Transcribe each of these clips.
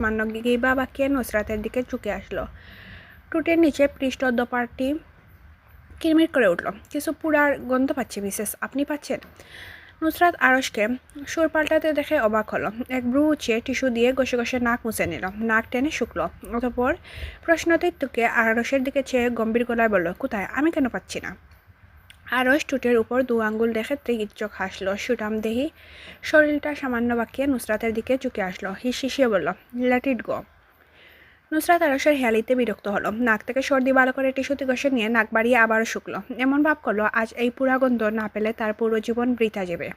মান্য গিবা বাকিয়ে নুসরাতের দিকে ঝুঁকে আসলো। টুটের নিচে পৃষ্ঠ দোপারটি কিরমির করে উঠল। কিছু পুরার গন্ধ পাচ্ছি মিসেস, আপনি পাচ্ছেন? নুসরাত আরশকে সুর পাল্টাতে দেখে অবাক হলো। এক ব্রু উঁচিয়ে টিস্যু দিয়ে ঘষে ঘষে নাক মুছে নিল, নাক টেনে শুকলো। অতঃপর প্রশ্নতীর্থকে আরশের দিকে চেয়ে গম্ভীর গলায় বলল, কোথায়? আমি কেন পাচ্ছি না? আরশ টুটের উপর 2 আঙ্গুল দেখে তীর্যক হাসলো। সুঠাম দেহি শরীরটা সামান্য বাঁকিয়ে নুসরাতের দিকে ঝুঁকে আসলো। হিসিয়ে বলল, লেট ইট গো। নুসরাত আরশের হেয়ালিতে বিরক্ত হলো। নাক থেকে সর্দি ভালো করে টিস্যুতে ঘষে নিয়ে নাক বাড়িয়ে আবারও শুকলো। এমন ভাব করলো আজ এই পুরা গন্ধ না পেলে তার পুরো জীবন বৃথা যাবে।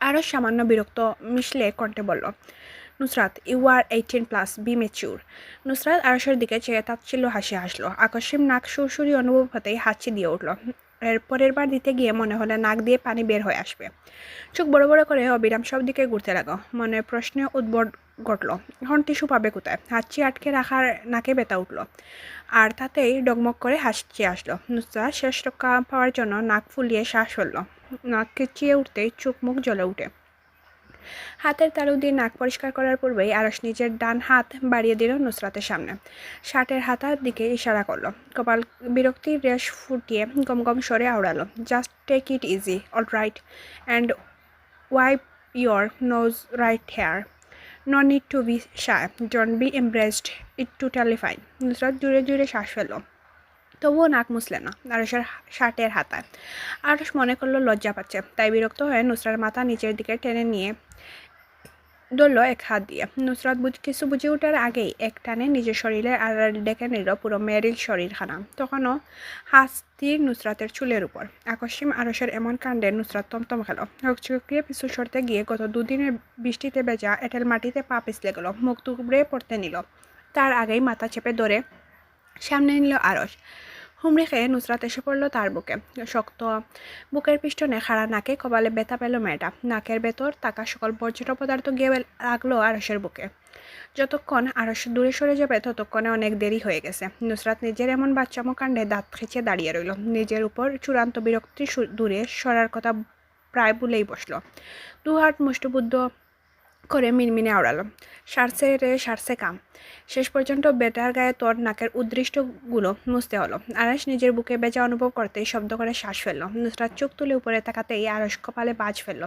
আরশ সামান্য বিরক্ত মিশলে কণ্ঠে বলল, Nusrat, you are 18+, be mature. Nusrat আরশের দিকে চেয়ে তাচ্ছিল্য হাসি হাসলো। আকস্মিক নাক সুরসুরি অনুভব হতেই হাঁচি দিয়ে উঠল। এর পরের বার দিতে গিয়ে মনে হলো নাক দিয়ে পানি বের হয়ে আসবে। চোখ বড় বড় করে অবিরাম সব দিকে ঘুরতে লাগলো। মনে প্রশ্নে উদ্ভট ঘটল, এখন টিস্যু পাবে কোথায়? হাঁচি আটকে রাখার নাকে ব্যথা উঠল, আর তাতেই ডগমগ করে হাসি আসলো। নুসরাত শেষ রক্ষা পাওয়ার জন্য নাক ফুলিয়ে শ্বাস ফেলল। নাক খিচিয়ে উঠতেই চোখ মুখ জ্বলে উঠে। হাতের তালু দিয়ে নাক পরিষ্কার করার পূর্বেই আরশ নিজের ডান হাত বাড়িয়ে দিল নুসরাতের সামনে। শার্টের হাতার দিকে ইশারা করলো। কপাল বিরক্তির রেশ ফুটিয়ে গমগম স্বরে আওড়ালো, just take it easy, all right, and wipe your nose right here. No need to be shy, don't be embarrassed, it totally fine. Nusrat জুড়ে জুড়ে শ্বাস ফেলল, তবুও নাক মুছলে না। আরশের শার্টের হাতায় আরশ মনে করলো লজ্জা পাচ্ছে, তাই বিরক্ত হয়ে নুসরার মাথা নিচের দিকে টেনে নিয়ে ধরল এক হাত দিয়ে। নুসরাত কিছু বুঝে ওঠার আগেই এক টানে নিজের শরীরের আড়াল ডেকে নিল পুরো মেরিল শরীরখানা। তখনও হাসতির নুসরাতের চুলের উপর। আকস্মিক আরশের এমন কাণ্ডে নুসরাত তমতম খেল। হকচকিয়ে পিছু সরতে গিয়ে গত 2 দিনের বৃষ্টিতে ভেজা এঁটেল মাটিতে পা পিছলে গেল, মুখ টুকরে পড়তে নিল। তার আগেই মাথা চেপে ধরে সামনে নিল আরশ। হুমড়ি খেয়ে নুসরাত এসে পড়ল তার বুকে। শক্ত বুকের পিষ্টনে খাড়া নাকে কপালে ব্যথা পেল মেয়েটা। নাকের ভেতর থাকা সকল বর্জ্য পদার্থ গিয়ে লাগলো আরশের বুকে। যতক্ষণ আরশ দূরে সরে যাবে ততক্ষণে অনেক দেরি হয়ে গেছে। নুসরাত নিজের এমন বাচ্চামো কাণ্ডে দাঁত খেঁচে দাঁড়িয়ে রইল। নিজের উপর চূড়ান্ত বিরক্তি দূরে সরার কথা প্রায় ভুলেই বসল। 2 হাত মুষ্টিবদ্ধ করে মিনমিনে আওড়ালো, সারছে রে সারছে কাম। শেষ পর্যন্ত বেটার গায়ে তোর নাকের উদ্দৃষ্টগুলো মুছতে হলো। আরশ নিজের বুকে বেজা অনুভব করতেই শব্দ করে শ্বাস ফেলল। নুসরাত চোখ তুলে উপরে তাকাতেই আরশ কপালে বাজ ফেলল।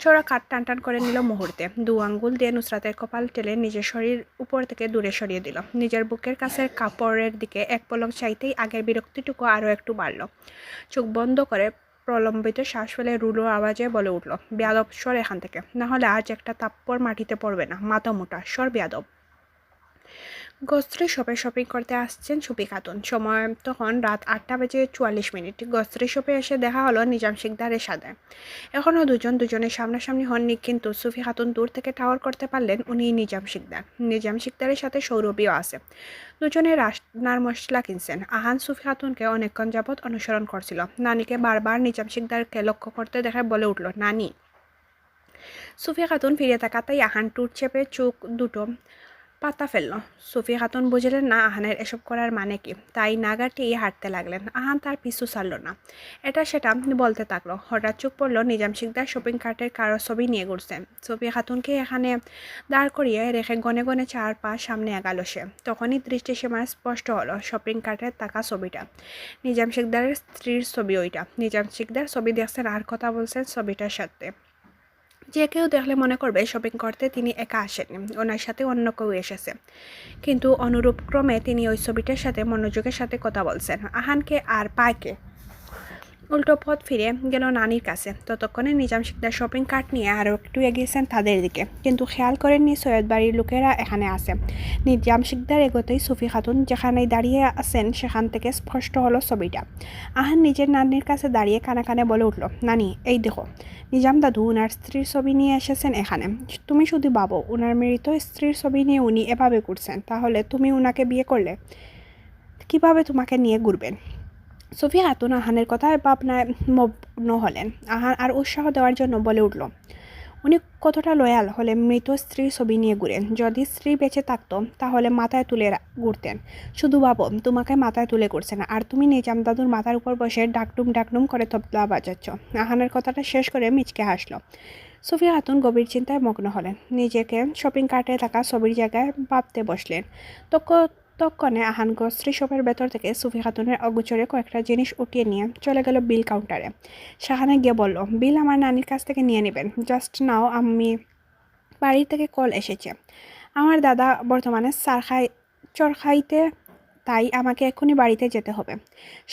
ছোড়া কাঠ টান টান করে নিল মুহূর্তে। 2 আঙ্গুল দিয়ে নুসরাতের কপাল টেলে নিজের শরীর উপর থেকে দূরে সরিয়ে দিল। নিজের বুকের কাছের কাপড়ের দিকে এক পলক চাইতেই আগের বিরক্তিটুকু আরও একটু বাড়ল। চোখ বন্ধ করে প্রলম্বিত শ্বাস ফেলে রুলো আওয়াজে বলে উঠল, বেয়াদব, সর এখান থেকে, না হলে আজ একটা তাপ্পড় মাটিতে পড়বে না, মাথা মোটা, সর বেয়াদব। গ্রসারি শপে শপিং করতে আসছেন সুফি খাতুন। সময় তখন রাত 8:44। গ্রসারি শপে এসে দেখা হলো নিজাম শিকদারের সাথে। এখনও দুজনের সামনাসামনি হননি, কিন্তু সুফি খাতুন দূর থেকে টাওয়ার করতে পারলেন উনি নিজাম শিকদার। নিজাম শিকদারের সাথে সৌরভীও আছে। দুজনে রান্নার মশলা কিনছেন। আহান সুফি খাতুনকে অনেকক্ষণ যাবৎ অনুসরণ করছিল। নানিকে বারবার নিজাম শিকদারকে লক্ষ্য করতে দেখে বলে উঠল, নানি। সুফি খাতুন ফিরে তাকাতেই আহান টুট চেপে চোখ দুটো পাতা ফেলল। সুফি খাতুন বুঝলেন না আহানের এসব করার মানে কি, তাই নাগাটিয়ে হাঁটতে লাগলেন। আহান তার পিছু ছাড়ল না, এটা সেটা বলতে থাকলো। হঠাৎ চোখ পড়ল নিজাম শিকদার শপিং কার্টের কারো ছবি নিয়ে ঘুরছেন। সুফি খাতুনকে এখানে দাঁড় করিয়ে রেখে গনে গনে 4 পা সামনে এগালো সে। তখনই দৃষ্টিসীমায় স্পষ্ট হলো শপিং কার্টের থাকা ছবিটা। নিজাম শিকদারের স্ত্রীর ছবি ওইটা। নিজাম শিকদার ছবি দেখছেন আর কথা বলছেন ছবিটার সাথে। যে কেউ দেখলে মনে করবে শপিং করতে তিনি একা আসেননি, ওনার সাথে অন্য কেউ এসেছে। কিন্তু অনুরূপ ক্রমে তিনি ওই ছবিটার সাথে মনোযোগের সাথে কথা বলছেন। আহানকে আর পায়কে উল্টো পথ ফিরে গেল নানির কাছে। ততক্ষণে নিজাম শিকদার শপিং কার্ট নিয়ে আরও একটু এগিয়েছেন তাদের দিকে, কিন্তু খেয়াল করেননি সৈয়দ বাড়ির লোকেরা এখানে আছে। নিজাম শিকদার এগোতেই সুফি খাতুন যেখানেই দাঁড়িয়ে আছেন সেখান থেকে স্পষ্ট হলো ছবিটা। আহান নিজের নানির কাছে দাঁড়িয়ে কানে কানে বলে উঠল, নানি, এই দেখো, নিজাম দাদু উনার স্ত্রীর ছবি নিয়ে এসেছেন এখানে। তুমি শুধু ভাবো, উনার মৃত স্ত্রীর ছবি নিয়ে উনি এভাবে ঘুরছেন, তাহলে তুমি উনাকে বিয়ে করলে কিভাবে তোমাকে নিয়ে ঘুরবেন? সুফি খাতুন আহানের কথায় ভাবনায় মগ্ন হলেন। আহান আর উৎসাহ দেওয়ার জন্য বলে উঠল, উনি কতটা লয়াল হলে মৃত স্ত্রীর ছবি নিয়ে ঘুরেন। যদি স্ত্রী বেঁচে থাকতো তাহলে মাথায় তুলে ঘুরতেন। শুধু ভাবো, তোমাকে মাথায় তুলে ঘুরছেন আর তুমি নিজাম দাদুর মাথার উপর বসে ডাকডুম ডাকডুম করে তবলা বাজাচ্ছ। আহানের কথাটা শেষ করে মিচকে হাসলো। সুফিয়া খাতুন গভীর চিন্তায় মগ্ন হলেন। নিজেকে শপিং কার্টে থাকা ছবির জায়গায় ভাবতে বসলেন। তক্ষণে আহান গোস্ত্রী শপের ভেতর থেকে সুফিয়া খাতুনের অগোচরে কয়েকটা জিনিস উঠিয়ে নিয়ে চলে গেল বিল কাউন্টারে। শাহানা গিয়ে বলল, বিল আমার নানির কাছ থেকে নিয়ে নেবেন। জাস্ট নাও, আমি বাড়ি থেকে কল এসেছে। আমার দাদা বর্তমানে চর খাইতে, তাই আমাকে এক্ষুনি বাড়িতে যেতে হবে।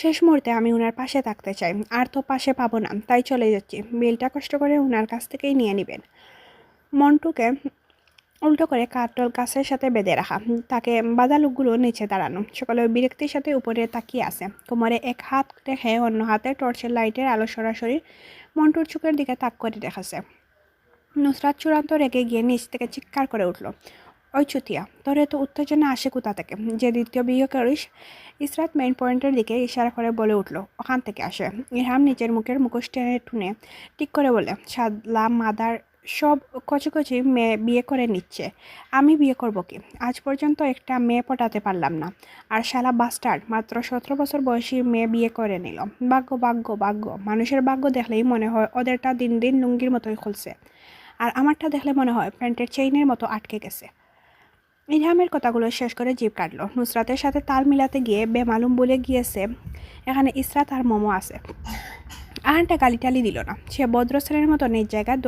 শেষ মুহূর্তে আমি উনার পাশে থাকতে চাই, আর তো পাশে পাবো না, তাই চলে যাচ্ছি। বিলটা কষ্ট করে উনার কাছ থেকেই নিয়ে নেবেন। মন্টুকে উল্টো করে কাঠল গাছের সাথে বেঁধে রাখা, তাকে বাঁধা লোকগুলো নিচে দাঁড়ানো, সকলে বিরক্তির সাথে উপরে তাকিয়ে আছে। কোমরে এক হাত রেখে অন্য হাতে টর্চের লাইটের আলো সরাসরি মন্টুর চোখের দিকে তাক করে দেখাছে। নুসরাত চূড়ান্ত রেগে গিয়ে নিচ থেকে চিৎকার করে উঠল, ওই চুতিয়া, তোর এত উত্তেজনা আসে কোথা থেকে? যে দ্বিতীয় বিয়ে করিস? ইসরাত মেইন পয়েন্টের দিকে ইশারা করে বলে উঠল, ওখান থেকে আসে। ইরহাম নিজের মুখের মুখোশ টেনে টুনে ঠিক করে বলে, সাদলা মাদার সব কচি মেয়ে বিয়ে করে নিচ্ছে, আমি বিয়ে করব কি? আজ পর্যন্ত একটা মেয়ে পটাতে পারলাম না, আর শালা বাস্টার্ড মাত্র 17 বছর বয়সী মেয়ে বিয়ে করে নিল। ভাগ্য ভাগ্য ভাগ্য, মানুষের ভাগ্য দেখলেই মনে হয় ওদেরটা দিন দিন লুঙ্গির মতোই খুলছে, আর আমারটা দেখলে মনে হয় প্যান্টের চেইনের মতো আটকে গেছে। ইলহামের কথাগুলো শেষ করে জিভ কাটল। নুসরাতের সাথে তাল মিলাতে গিয়ে বেমালুম বলে গিয়েছে এখানে ইসরাত আর মোমো আছে। আহানটা গালিটালি দিল না, সে ভদ্রশ্রেণীর মতো নিজ জায়গায়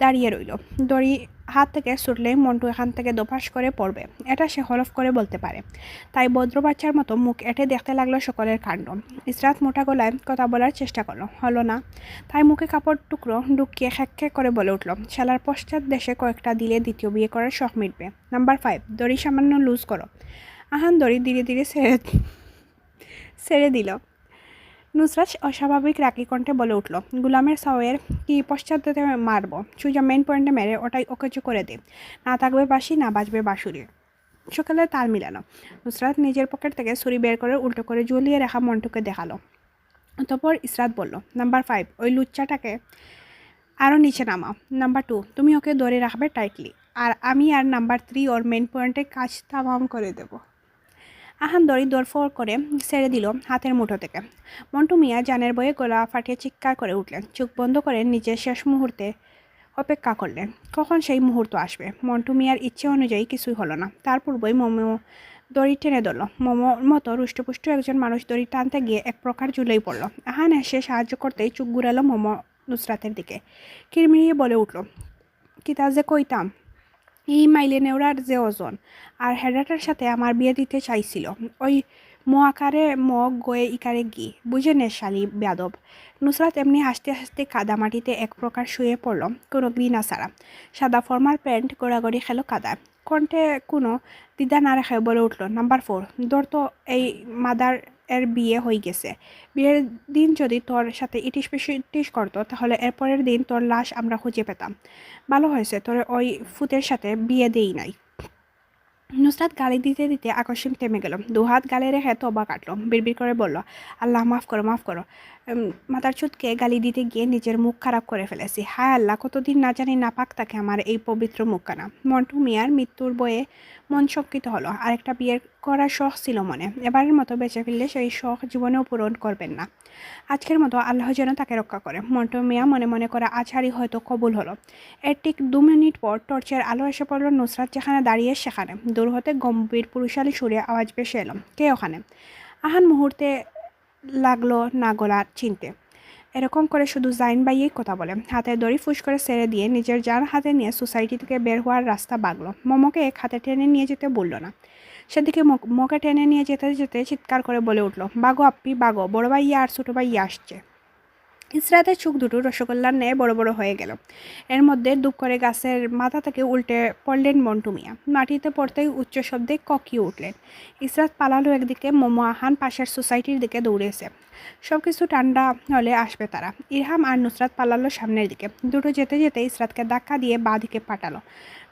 দাঁড়িয়ে রইল। দড়ি হাত থেকে ছুটলেই মন্টু এখান থেকে দোপাস করে পড়বে, এটা সে হলফ করে বলতে পারে। তাই ভদ্র বাচ্চার মতো মুখ এঁটে দেখতে লাগলো সকলের কাণ্ড। ইসরাত মোটা গলায় কথা বলার চেষ্টা করলো, হলো না। তাই মুখে কাপড় টুকরো ঢুকিয়ে খ্যাক করে বলে উঠল, শালার পশ্চাৎ দেশে কয়েকটা দিলে দ্বিতীয় বিয়ে করার শখ মিটবে। নাম্বার 5, দড়ি সামান্য লুজ করো। আহান দড়ি ধীরে ধীরে ছেড়ে দিল। নুসরাত অস্বাভাবিক রাগী কণ্ঠে বলে উঠল, গুলামের সাওয়ের কি পশ্চাৎতে মারবো? সুজা মেইন পয়েন্টে মেরে ওটাই অকেজো করে দে, না থাকবে বাঁশি না বাজবে বাঁশুরি। সকালে তাল মিলানো। নুসরাত নিজের পকেট থেকে ছুরি বের করে উল্টো করে ঝুলিয়ে রাখা মন্টুকে দেখালো। অতঃপর ইসরাত বলল, নাম্বার 5, ওই লুচ্চাটাকে আরও নিচে নামাও। নাম্বার 2, তুমি ওকে ধরে রাখবে টাইটলি, আর আমি আর নাম্বার 3 ওর মেইন পয়েন্টে কাজ তামাম করে দেবো। আহান দড়ি দরফর করে ছেড়ে দিল হাতের মুঠো থেকে। মন্টু মিয়া জানের বয়ে গলা ফাটিয়ে চিৎকার করে উঠলেন। চোখ বন্ধ করে নিজের শেষ মুহূর্তে অপেক্ষা করলেন, কখন সেই মুহূর্ত আসবে। মন্টু মিয়ার ইচ্ছে অনুযায়ী কিছুই হলো না। তার পূর্বই মোমো দড়ি টেনে ধরল। মোমোর মতো রুষ্টপুষ্ট একজন মানুষ দড়ি টানতে গিয়ে এক প্রকার ঝুলেই পড়ল। আহান এসে সাহায্য করতেই চোখ ঘুরালো মোমো নুসরাতের দিকে। কিরমিরিয়ে বলে উঠল, কিতা যে কইতাম, এই মাইলে নেওড়ার যে ওজন, আর হেডাটার সাথে আমার বিয়ে দিতে চাইছিল। ওই আকারে গয়ে ইকারে গি, বুঝে নে শালি বেয়াদব। নুসরাত এমনি হাসতে হাসতে কাদামাটিতে এক প্রকার শুয়ে পড়ল, কোনো ঘৃণা ছাড়া। সাদা ফর্মাল প্যান্ট গোড়াগড়ি খেলো কাদা। কণ্ঠে কোনো দ্বিধা না রেখে বলে উঠল, নাম্বার 4, ধর তো এই মাদার এর বিয়ে হয়ে গেছে। বিয়ের দিন যদি তোর সাথে ইটিস করতো, তাহলে এরপরের দিন তোর লাশ আমরা খুঁজে পেতাম। ভালো হয়েছে তোর ওই ফুতের সাথে বিয়ে দেই নাই। নুসরাত গালি দিতে দিতে আকস্মিক থেমে গেল। দুহাত গালে রেখে তবা কাটলো। বিড়বিড় করে বলল, আল্লাহ মাফ করো মাফ করো। মাথার চুটকে গালি দিতে গিয়ে নিজের মুখ খারাপ করে ফেলেছি। হায় আল্লাহ, কতদিন না জানি নাপাক থাকে আমার এই পবিত্র মুখখানা। মন্টু মিয়ার মৃত্যুর বয়ে মন শঙ্কিত হলো। আরেকটা বিয়ের করার শখ ছিল মনে। এবারের মতো বেঁচে ফিরলে সেই শখ জীবনেও পূরণ করবেন না। আজকের মতো আল্লাহ যেন তাকে রক্ষা করে। মন্টু মিয়া মনে মনে করা আজহারি হয়তো কবুল হলো। এর ঠিক 2 মিনিট পর টর্চের আলো এসে পড়ল নুসরাত যেখানে দাঁড়িয়ে সেখানে। দূর হতে গম্ভীর পুরুষালী সুরে আওয়াজ ভেসে এলো, কে ওখানে? আহান মুহূর্তে লাগলো না গলা চিনতে। এরকম করে শুধু জাইন বাইয়েই কথা বলে। হাতে দড়ি ফুস করে ছেড়ে দিয়ে নিজের যান হাতে নিয়ে সোসাইটি থেকে বের হওয়ার রাস্তা বাগলো। মোমোকে এক হাতে টেনে নিয়ে যেতে বলল না। সেদিকে মোকে টেনে নিয়ে যেতে যেতে চিৎকার করে বলে উঠল, বাগো আপ্পি বাগো, বড় ভাইয়া আর ছোটো ভাইয়া আসছে। ইসরাতের চোখ দুটো রসগোল্লার ন্যায় বড় বড় হয়ে গেল। এর মধ্যে দুপ করে গাছের মাথা থেকে উল্টে পড়লেন মন্টু মিয়া। মাটিতে পড়তেই উচ্চ শব্দে ককিয়ে উঠলেন। ইসরাত পালালো একদিকে, মোমো আহান পাশের সোসাইটির দিকে দৌড়েছে। সব কিছু ঠান্ডা হলে আসবে তারা। ইরহাম আর নুসরাত পালালো সামনের দিকে। দুটো যেতে যেতে ইসরাতকে ধাক্কা দিয়ে বাঁ দিকে পাঠালো।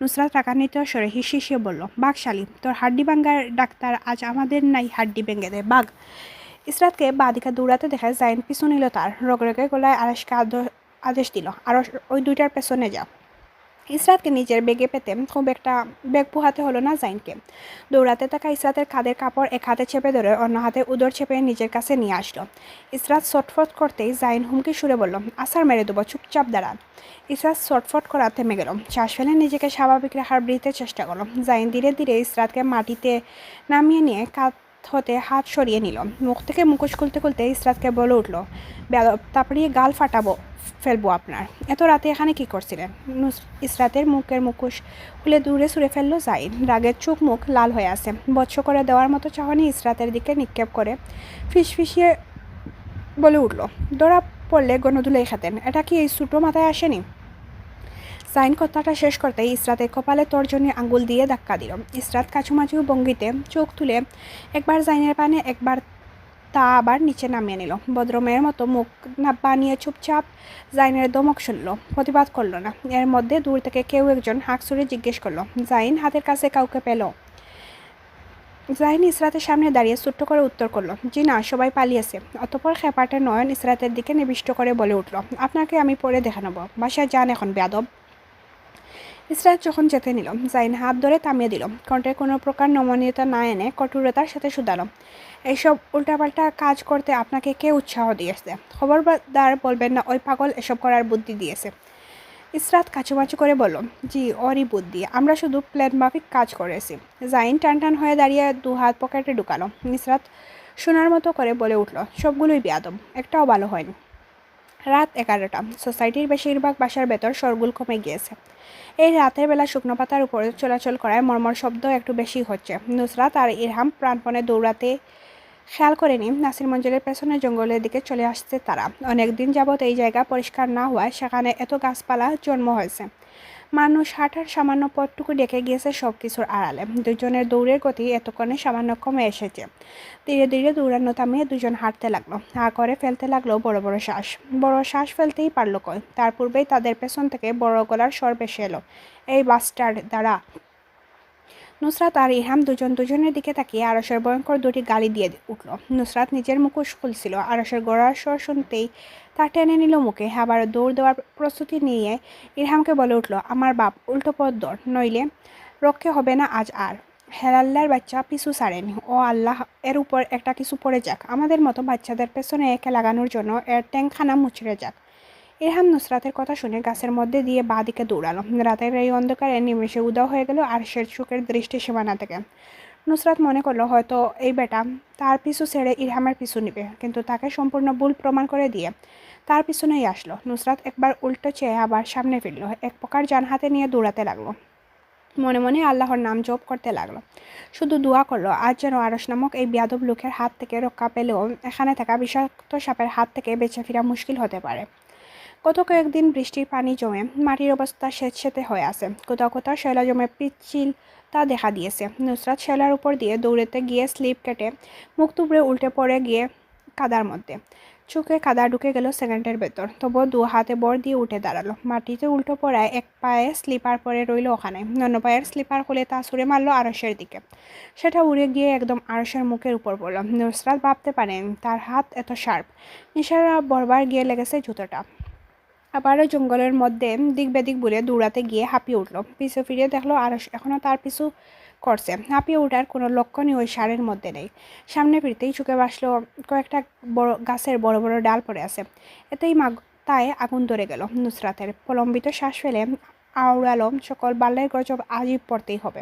নুসরাত রাগান্বিত স্বরে হিসিয়ে বলল, বাঘ শালি, তোর হাড্ডি ভাঙ্গার ডাক্তার আজ আমাদের নাই হাড্ডি ভেঙে দে বাঘ। ইসরাতকে বাদিকে দৌড়াতে দেখে জাইন পিছু নিল তার। রগরগে গলায় আরশকে আদেশ দিল, আর ওই দুইটার পেছনে যাও। ইসরাতকে নিজের বেগে পেতে খুব একটা বেগ পোহাতে হলো না জাইনকে। দৌড়াতে থাকা ইসরাতের কাঁধের কাপড় এক হাতে চেপে ধরে অন্য হাতে উদর চেপে নিজের কাছে নিয়ে আসলো। ইসরাত ছটফট করতেই জাইন হুমকি সুরে বলল, আসার মেরে দেবো, চুপচাপ দাঁড়ান। ইসরাত ছটফট করা থেমে গেল। শ্বাস ফেলে নিজেকে স্বাভাবিক রাখার বৃতে চেষ্টা করলো। জাইন ধীরে ধীরে ইসরাতকে মাটিতে নামিয়ে নিয়ে কাঁধ হতে হাত সরিয়ে নিল। মুখ থেকে মুখোশ খুলতে খুলতে ইসরাতকে বলে উঠল, তারপরে গাল ফেলবো আপনার। এত রাতে এখানে কি করছিলেন? ইসরাতের মুখের মুখোশ খুলে দূরে ছুঁড়ে ফেললো জাইন। রাগের চোখ মুখ লাল হয়ে আছে। বৎস করে দেওয়ার মতো চাহনি ইসরাতের দিকে নিক্ষেপ করে ফিসফিসিয়ে বলে উঠল, ধরা পড়লে গণধুলাই খেতেন, এটা কি এই ছোটো মাথায় আসেনি? জাইন কথাটা শেষ করতেই ইসরাতের কপালে তর্জনী আঙ্গুল দিয়ে ধাক্কা দিল। ইসরাত কাছুমাছু ভঙ্গিতে চোখ তুলে একবার জাইনের পানে একবার তা আবার নিচে নামিয়ে নিল। ভদ্রমেয়ের মতো মুখ বানিয়ে চুপচাপ জাইনের ধমক শুনল, প্রতিবাদ করলো না। এর মধ্যে দূর থেকে কেউ একজন হাঁক ছুড়ে জিজ্ঞেস করলো, জাইন হাতের কাছে কাউকে পেল? জাইন ইসরাতের সামনে দাঁড়িয়ে ছোট্ট করে উত্তর করলো, জি না, সবাই পালিয়েছে। অতঃপর খেপাটে নয়ন ইসরাতের দিকে নিবিষ্ট করে বলে উঠল, আপনাকে আমি পরে দেখে নেবো, বাসায় যান এখন বেয়াদব। ইসরাত যখন যেতে নিল, জাইন হাত ধরে থামিয়ে দিল। কণ্ঠে কোনো প্রকার নমনীয়তা না এনে কঠোরতার সাথে শুধালো, এইসব উল্টাপাল্টা কাজ করতে আপনাকে কে উৎসাহ দিয়েছে? খবরদার বলবেন না ওই পাগল এসব করার বুদ্ধি দিয়েছে। ইসরাত কাচুমাচু করে বলল, জি ওরই বুদ্ধি, আমরা শুধু প্ল্যান মাফিক কাজ করেছি। জাইন টান হয়ে দাঁড়িয়ে দু হাত পকেটে ঢুকালো। ইসরাত শোনার মতো করে বলে উঠল, সবগুলোই বেয়াদব, একটাও ভালো হয়নি। রাত 11টা। সোসাইটির বেশিরভাগ বাসার ভেতর শোরগোল কমে গিয়েছে। এই রাতের বেলা শুকনো পাতার উপরে চলাচল করায় মর্মর শব্দ একটু বেশি হচ্ছে। নুসরাত আর ইরহাম প্রাণপণে দৌড়াতে খেয়াল করেনি নাসির মঞ্জিলের পেছনে জঙ্গলের দিকে চলে আসছে তারা। অনেক দিন যাবৎ এই জায়গা পরিষ্কার না হওয়ায় সেখানে এত গাছপালা জন্ম হয়েছে। মানুষ হাঁটার সামান্য পথটুকু ডেকে গিয়েছে সব কিছুর আড়ালে। দুজনের দৌড়ের গতি এতক্ষণে সামান্য কমে এসেছে। ধীরে ধীরে দৌড়ানো থামিয়ে দুজন হাঁটতে লাগলো। হা করে ফেলতে লাগলো বড় বড় শ্বাস। বড় শ্বাস ফেলতেই পারল কই। তার পূর্বেই তাদের পেছন থেকে বড় গলার স্বর ভেসে এলো, এই বাসটার দ্বারা। নুসরাত আর ইরহাম দুজনের দিকে তাকিয়ে আরশের ভয়ঙ্কর দুটি গালি দিয়ে উঠল। নুসরাত নিজের মুখোশ খুলছিল। আরশের গড়ার স্বর শুনতেই তা টেনে নিল মুখে। আবার দৌড় দেওয়ার প্রস্তুতি নিয়ে ইরহামকে বলে উঠল, আমার বাপ, উল্টো পথ দৌড়, নইলে রক্ষে হবে না আজ আর। হেলাল্লার বাচ্চা পিছু ছাড়েনি। ও আল্লাহ, এর উপর একটা কিছু পড়ে যাক, আমাদের মতো বাচ্চাদের পেছনে একে লাগানোর জন্য এর ট্যাঙ্কখানা মুচড়ে যাক। ইরহাম নুসরাতের কথা শুনে গাছের মধ্যে দিয়ে বাঁ দিকে দৌড়ালো। রাতের এই অন্ধকারে নিমেষে উদাও হয়ে গেল আরশের চোখের দৃষ্টি সীমানা থেকে। নুসরাত মনে করলো হয়তো এই বেটা তার পিছু ছেড়ে ইরহামের পিছু নিবে, কিন্তু তাকে সম্পূর্ণ ভুল প্রমাণ করে দিয়ে তার পিছনেই আসলো। নুসরাত একবার উল্টো চেয়ে আবার সামনে ফিরল। এক প্রকার যান হাতে নিয়ে দৌড়াতে লাগলো। মনে মনে আল্লাহর নাম জপ করতে লাগলো। শুধু দোয়া করলো আজ যেন আরশ নামক এই বেয়াদব লোকের হাত থেকে রক্ষা পেলেও এখানে থাকা বিষাক্ত সাপের হাত থেকে বেঁচে ফেরা মুশকিল হতে পারে। গত কয়েকদিন বৃষ্টির পানি জমে মাটির অবস্থা স্যাঁতসেঁতে হয়ে আছে। কোথাও কোথাও শ্যাওলা জমে পিচ্ছিল তা দেখা দিয়েছে। নুসরাত শ্যাওলার উপর দিয়ে দৌড়াতে গিয়ে স্লিপ কেটে মুখ তুবড়ে উল্টে পড়ে গিয়ে কাদার মধ্যে। চোখে কাদা ঢুকে গেল সেকেন্ডের ভেতর। তবুও দু হাতে বর দিয়ে উঠে দাঁড়ালো। মাটিতে উল্টো পড়ায় এক পায়ে স্লিপার পরে রইল ওখানে। অন্য পায়ের স্লিপার খুলে তা ছুঁড়ে মারলো আরশের দিকে। সেটা উড়ে গিয়ে একদম আরশের মুখের উপর পড়ল। নুসরাত ভাবতে পারেন তার হাত এত শার্প। নিশারা বরবার গিয়ে লেগেছে জুতোটা। আবারও জঙ্গলের মধ্যে দিক বেদিক ঘুরে দৌড়াতে গিয়ে হাঁপিয়ে উঠল। পিছু ফিরে দেখলো আরশ এখনও তার পিছু করছে। হাঁপিয়ে ওঠার কোনো লক্ষণই ওই সারের মধ্যে নেই। সামনে ফিরতেই চোখে ভাসলো কয়েকটা বড় গাছের বড় বড় ডাল পড়ে আছে। এতেই মাথায় আগুন ধরে গেল নুসরাতের। প্রলম্বিত শ্বাস ফেলে আওড়ালো, সকল বাল্যের গজব আজই পড়তেই হবে।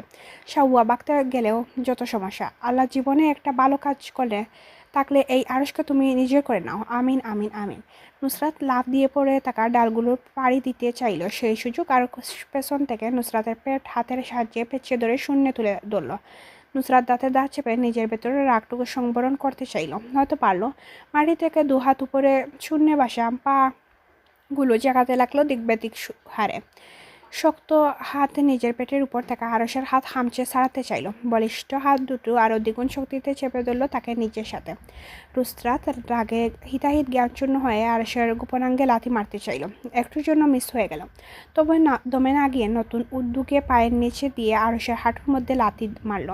সাউয়া বাঁকতে গেলেও যত সমস্যা। আল্লাহ জীবনে একটা ভালো কাজ করলে থাকলে এই আরশকে তুমি নিজের করে নাও। আমিন আমিন আমিন। নুসরাত লাফ দিয়ে পড়ে থাকা ডালগুলো পাড়ি দিতে চাইল। সেই সুযোগ আর পেছন থেকে নুসরাতের পেট হাতের সাহায্যে পেঁচিয়ে ধরে শূন্যে তুলে ধরল। নুসরাত দাঁতে দাঁত চেপে নিজের ভেতরে রাগটুকু সংবরণ করতে চাইল। হয়তো পারল। মাটি থেকে দু হাত উপরে শূন্যে বাসা পাগুলো জাগাতে লাগলো দিকবেদিক হারে। শক্ত হাতে নিজের পেটের উপর থাকা আরশের হাত হামচে ছাড়াতে চাইল। বলিষ্ঠ হাত দুটো আরও দ্বিগুণ শক্তিতে চেপে ধরল তাকে নিজের সাথে। নুসরাত রাগে হিতাহিত জ্ঞানশূন্য হয়ে আরশের গোপনাঙ্গে লাথি মারতে চাইল। একটুর জন্য মিস হয়ে গেল। তবে না দমে না গিয়ে নতুন উদ্যোগে পায়ের নিচে দিয়ে আরশের হাঁটুর মধ্যে লাথি মারল।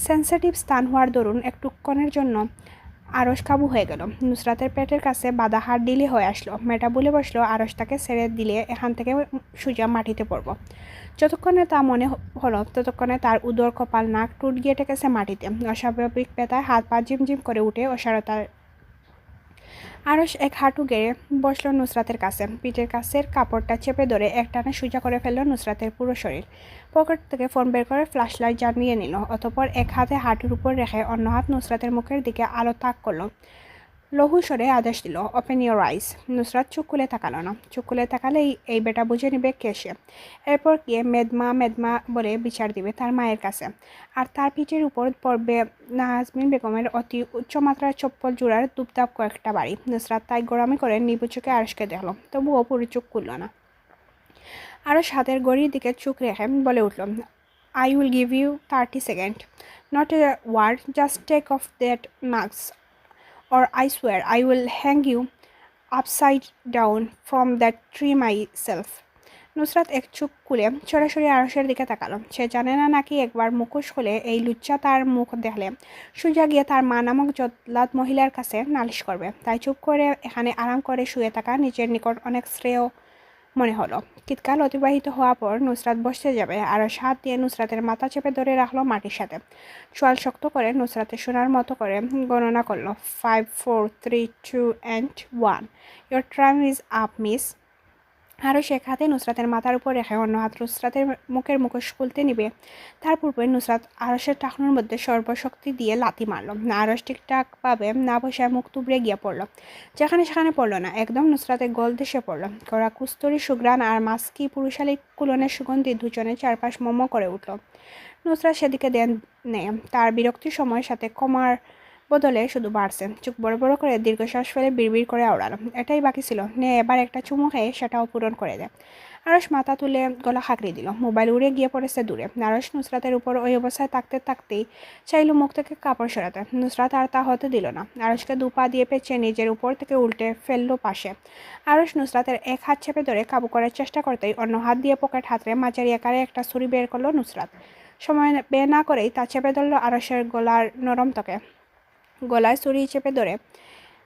সেন্সিটিভ স্থান হওয়ার দরুন একটুক্ষণের জন্য আরশ কাবু হয়ে গেল। নুসরাতের পেটের কাছে বাধা হাড্ডিলি হয়ে আসলো। মেয়েটা বলে বসলো, আরশ তাকে ছেড়ে দিলে এখান থেকে সোজা মাটিতে পড়ব। যতক্ষণে তা মনে হলো ততক্ষণে তার উদর, কপাল, নাক, টুট গিয়ে ঠেকেছে মাটিতে। অস্বাভাবিক ব্যথায় হাত পা ঝিমঝিম করে উঠে অসারতার। আরশ এক হাঁটু গেড়ে বসলো নুসরাতের কাছে। পিঠের কাছের কাপড়টা চেপে ধরে একটানে সোজা করে ফেললো নুসরাতের পুরো শরীর। পকেট থেকে ফোন বের করে ফ্ল্যাশ লাইট জ্বালিয়ে নিল। অতঃপর এক হাতে হাঁটুর উপর রেখে অন্য হাত নুসরাতের মুখের দিকে আলো তাক করলো। লঘু স্বরে আদেশ দিল, ওপেন ইউর আইস। নুসরাত চোখ খুলে তাকালো না। চোখ খুলে তাকালেই এই বেটা বুঝে নিবে কে সে। এরপর গিয়ে মেদমা বলে বিচার দিবে তার মায়ের কাছে। আর তার পিঠের উপর পড়বে নাজমিন বেগমের অতি উচ্চমাত্রার চপ্পল জোড়ার দুপদাপ কয়েকটা বাড়ি। নুসরাত তাই গোড়ামি করে নিবু চোখে আরশকে দেখল, তবুও পুরো চোখ খুলল না। আরশ হাতের ঘড়ির দিকে চোখ রেখে বলে উঠল, I will give you 30 second, not a word, just take off that mask or I swear I will hang you upside down from that tree myself. Nusrat এক চোখ খুলে সরাসরি আরশের দিকে তাকালো। সে জানে না নাকি একবার মুখোশ খুলে এই লুচ্চা তার মুখ দেখলে সোজা গিয়ে তার মা নামক জল্লাদ মহিলার কাছে নালিশ করবে। তাই চুপ করে এখানে আরাম করে শুয়ে থাকা নিজের নিকট অনেক শ্রেয় মনে হলো। শীতকাল অতিবাহিত হওয়ার পর নুসরাত বসতে যাবে আর হাত দিয়ে নুসরাতের মাথা চেপে ধরে রাখলো মাটির সাথে। চোয়াল শক্ত করে নুসরাতের শোনার মতো করে গণনা করলো, 5 4 3 2 and 1. Your time is up, miss. আরও এক হাতে নুসরাতের মাথার উপর রেখে অন্য হাত নুসরাতের মুখের মুখোশ খুলতে নিবে। তার পূর্বে নুসরাত আরশের টাকনুর মধ্যে সর্বশক্তি দিয়ে লাথি মারল। আরশ ঠিকঠাকভাবে না বসায় মুখ তুবড়ে গিয়ে পড়ল। যেখানে সেখানে পড়ল না, একদম নুসরাতের গল দেশে পড়ল। কড়া কুস্তরি সুগ্রাণ আর মাস্কি পুরুষালী কুলনের সুগন্ধি দুজনে চারপাশ মোমো করে উঠল। নুসরাত সেদিকে দেন নেয়। তার বিরক্তির সময়ের সাথে কমার বদলে শুধু বাড়ছে। চোখ বড় বড় করে দীর্ঘশ্বাস ফেলে বিড়বিড় করে আওড়ালো, এটাই বাকি ছিল, নে এবার একটা চুমু খেয়ে সেটাও পূরণ করে দেয়। আরশ মাথা তুলে গলা খাঁকড়ি দিল। মোবাইল উড়ে গিয়ে পড়েছে দূরে। আরশ নুসরাতের উপর ওই অবস্থায় থাকতেই চাইল মুখ থেকে কাপড় সরাতে। নুসরাত আর তা হতে দিল না। আরশকে দু পা দিয়ে পেঁচিয়ে নিজের উপর থেকে উল্টে ফেললো পাশে। আরশ নুসরাতের এক হাত চেপে ধরে কাবু করার চেষ্টা করতেই অন্য হাত দিয়ে পকেট হাতড়ে মাঝারি আকারে একটা ছুরি বের করলো নুসরাত। সময় বের না করেই তা চেপে ধরল আরশের গলার নরম ত্বকে। গলায় ছুরি চেপে ধরে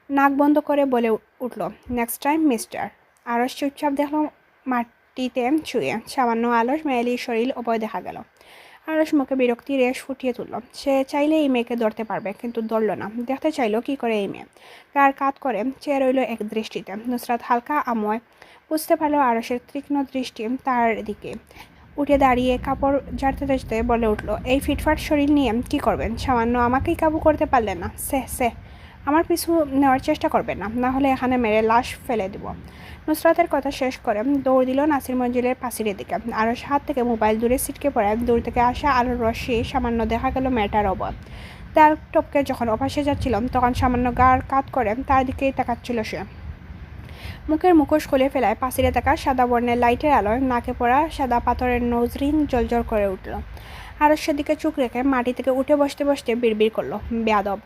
নাক বন্ধ করে বলে উঠল, নেক্সট টাইম মিস্টার। আরশ চুপচাপ দেখল মাটিতে ছুঁয়ে। সামান্য আলস মেয়েলির শরীর অবয় দেখা গেল। আরশ মুখে বিরক্তি রেশ ফুটিয়ে তুলল। সে চাইলে এই মেয়েকে ধরতে পারবে, কিন্তু ধরল না। দেখতে চাইল কি করে এই মেয়ে। কার কাত করে চেয়ে রইল এক দৃষ্টিতে। নুসরাত হালকা আময় বুঝতে পারল আরশের তীক্ষ্ণ দৃষ্টি তার দিকে। উঠে দাঁড়িয়ে কাপড় ঝাড়তে বলে উঠল, এই ফিটফাট শরীর নিয়ে কি করবেন? সামান্য আমাকেই কাবু করতে পারলেন না। সে আমার পিছু নেওয়ার চেষ্টা করবেন না, না হলে এখানে মেরে লাশ ফেলে দেব। নুসরাতের কথা শেষ করে দৌড় দিল নাসির মঞ্জিলের পাশিরের দিকে। আরশ হাত থেকে মোবাইল দূরে ছিটকে পড়ে দূর থেকে আসা আলোর রশ্মি সামান্য দেখা গেল মেয়েটার অবয়ব। তার টপকে যখন অপাসে যাচ্ছিল তখন সামান্য গাড় কাত করে তার দিকেই তাকাচ্ছিল সে। মুখের মুখোশ খুলে ফেলায় পাশিরে থাকা সাদা বর্ণের লাইটের আলোয় নাকে পড়া সাদা পাথরের নজরিং জলজল করে উঠল। আরশ সেদিকে চোখ রেখে মাটি থেকে উঠে বসতে বিড়বিড় করলো, বেয়াদব।